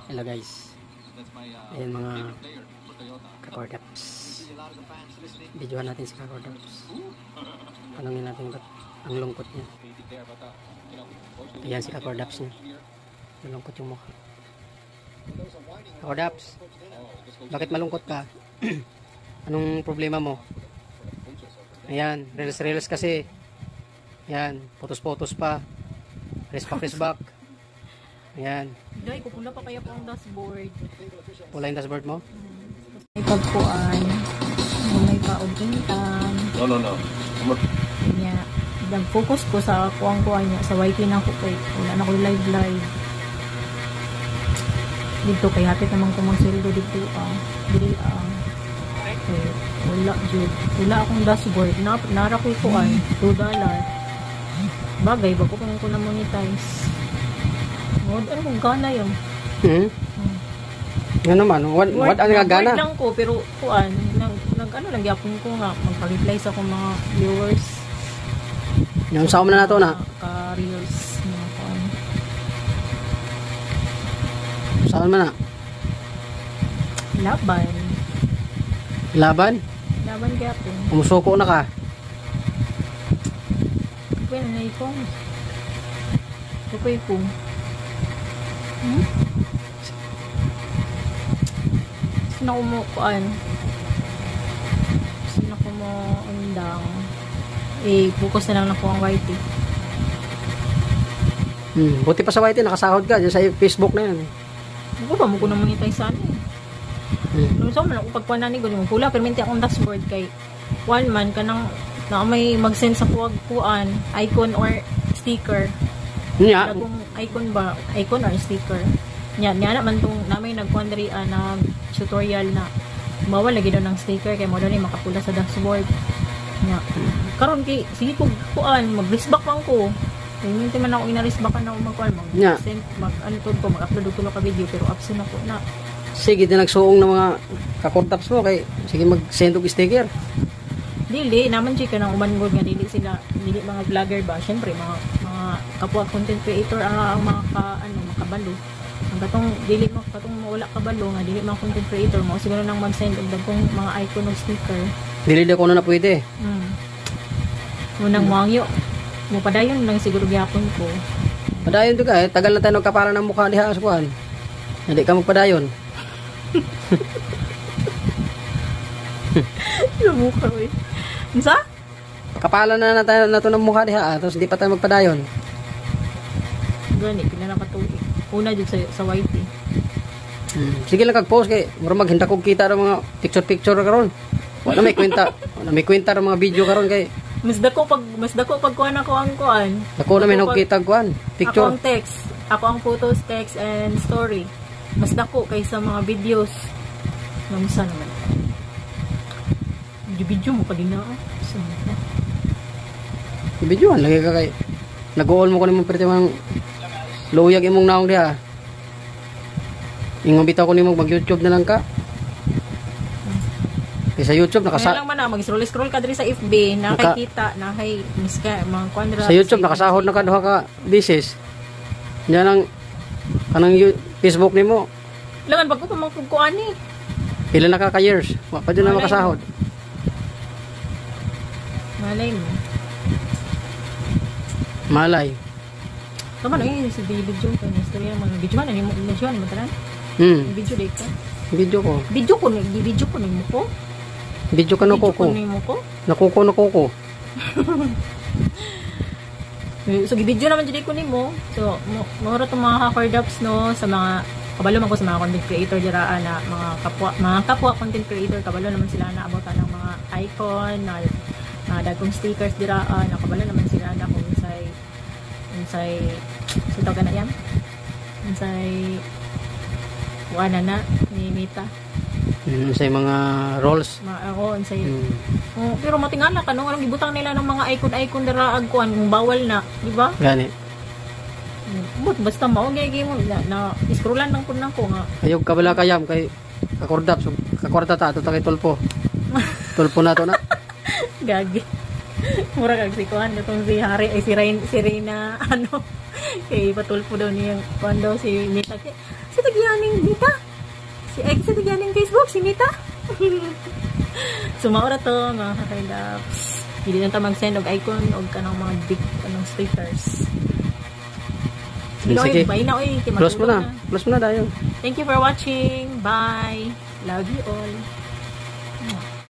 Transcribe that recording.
Hello guys. Ayan mga kakordaps. Videohan natin si kakordaps. Tanungin natin ba't ang lungkot niya. Ayan si kakordaps niya. Malungkot yung mukha. Kakordaps, bakit malungkot ka? Anong problema mo? Ayan, reels kasi. Ayan, potos pa. Resback. Ayan. Day, pupula pa kaya po ang dashboard. Pula yung dashboard mo? May pagpuan. May paudintan. No. Kanya, nag-focus ko sa kuwang-kuwang niya. Sa YT na ko kay. Wala na ko live. Dito kay hapit naman ko magsildo dito. Dili okay, wala jud. Wala akong dashboard. Nara ko kuan. $2. Bagay, bago ko na monetize. Ano kung gana yun? Ano naman? What ang gana? Word lang ko, pero kuan, nag-ano lang yapon ko nga, magpa-reply sa akong mga viewers. Yung sa na nato na? Ka-reels. Mga kuan. Saan man na? Laban Laban kaya po. Umusuko na ka? Pwede na ikong. Kapay po. Sino ko mo kuan? Sino ko mo undang? Focus na lang na po ang YT. Buti pa sa YT, nakasahod ka. Diyan sa Facebook na yan. Ako pa mo ko na monetize sana Nung sa man ako pagpanani ko, yung pula, perminti akong dashboard kay one man ka nang na may mag-send sa kuan, icon or sticker. Nya, kung icon or sticker. Nya naman tong namay nagkuandri na tutorial na mawala lagi daw ng sticker kay mo daw ni makapula sa dashboard. Nya karon kay sige ko kuan mag-listback lang ko. Hindi man ako ina-listbackan na magkuan mag-send ko mag-upload ko ka video pero absent ako na. Sige din nagsuong ng mga kakordaps mo kay sige mag-send og sticker. Dili naman chika nang umangod nga dili mga vlogger ba syempre mga kapwa content creator ang mga makabalo ang katong dili mo katong wala kabalo nga dili mga content creator mo siguro nang mag-send og dagkong mga icon o sticker dili ko na pwede unang mangyo mo padayon lang siguro gyapon ko padayon to ka tagal na tayo nagkapara ng mukha diha sa kuan hindi ka magpadayon yung mukha oy unsa? Kapala na tayo na ito ng mukha diha tapos hindi pa tayo magpadayon. Gani, pinanakatuig. Una dyan sa YT. Sige lang kag-post kay mura maghinta kog kita ng mga picture karon. Wala may kwenta. Wala may kwenta ng mga video karon kay mas dako pag kuan ako ang kuan. Ako na may nagkita kuan, picture. Ako ang text, ako ang photos, text and story. Mas dako kaysa mga videos. Namsa naman. Video mo pa din na. Ibidyoan lagi ka kay nag-all mo ko nimong perti mang luyag imong naong diha. Ingon bitaw ko nimo mag-YouTube na lang ka. Kay sa YouTube lang man na mag-scroll ka diri sa FB nakakita na kay miska mga kuandra. Sa YouTube nakasahod na ka duha ka business. Diyan ang kanang Facebook nimo. Langan pag ko pa magkuan ni. Pila na ka years? Wa pa din na makasahod. Malay. Tama na yun, sa video ko, istorya naman. Video man, ano mo tanan? Video day ka? Video ko. Video ko nimo ko? Video ka nakuko. Nakuko. So, video naman dyan ko nimo. So, mura itong mga hacker-dubs, no, sa mga, kabalo man ko sa mga content creator dyan na mga kapwa content creator, kabalo naman sila na abutan ng mga icon, na dagkong stickers dira nakabala naman sila na kung unsay sitaw na yan unsay wala na ni Mita unsay mga roles unsay pero matingala ka nung anong gibutang nila ng mga icon dira agkuan kung bawal na di ba gani basta mao gyud mo na scrollan lang pud nako nga ayog kabala kayam kay kakordap kakwarta ta to kay tulpo na to na gagi Mura kag si Kuan itong si Hari ay si Reyna ano kay patulpo daw niya kuan daw si Nita. Si tagyaning Nita. Si tagyaning Facebook si Nita. Sumaura to mga ka-Cardaps. Hindi na ta mag-send og icon og kanang mga big kanang stickers. Sige. Close mo na. Close mo na dayon. Thank you for watching. Bye. Love you all.